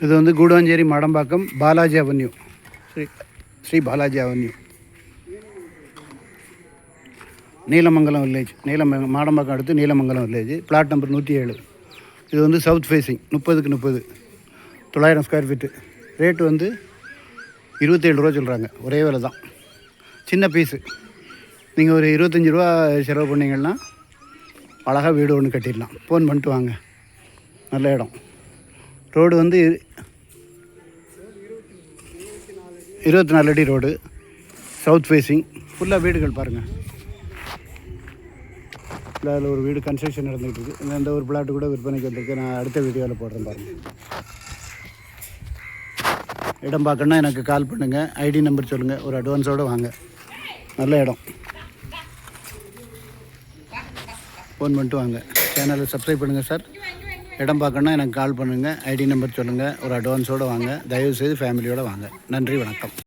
இது வந்து Guduvanchery Madambakkam Balaji avenue, Sri Balaji avenue, Neelamangalam village. Madambakkam அடுத்து நீலமங்கலம் வில்லேஜ். Plot number 107. இது வந்து சவுத் ஃபேஸிங். 30க்கு 30, 900 ஸ்கொயர் ஃபீட்டு. ரேட்டு வந்து 27 ரூபா சொல்கிறாங்க. ஒரே விலை தான், சின்ன பீஸு. நீங்கள் ஒரு 25 ரூபா செலவு பண்ணிங்கன்னா அழகாக வீடு ஒன்று கட்டிடலாம். ஃபோன் பண்ணிட்டு வாங்க. நல்ல இடம். ரோடு வந்து 24 அடி ரோடு, சவுத் ஃபேஸிங். ஃபுல்லாக வீடுகள் பாருங்கள். அதில் ஒரு வீடு கன்ஸ்ட்ரக்ஷன் நடந்துகிட்டு இருக்குது. இந்த ஒரு பிளாட்டு கூட விற்பனைக்கு வந்திருக்கு. நான் அடுத்த வீடியோவில் போடுறேன் பாருங்கள். இடம் பார்க்கணுன்னா எனக்கு கால் பண்ணுங்கள். ஐடி நம்பர் சொல்லுங்கள். ஒரு அட்வான்ஸோடு வாங்க. நல்ல இடம். ஃபோன் பண்ணிட்டு வாங்க. சேனலை சப்ஸ்கிரைப் பண்ணுங்கள் சார். இடம் பார்க்கணுன்னா எனக்கு கால் பண்ணுங்கள். ஐடி நம்பர் சொல்லுங்கள். ஒரு அட்வான்ஸோடு வாங்க. தயவுசெய்து ஃபேமிலியோடு வாங்க. நன்றி, வணக்கம்.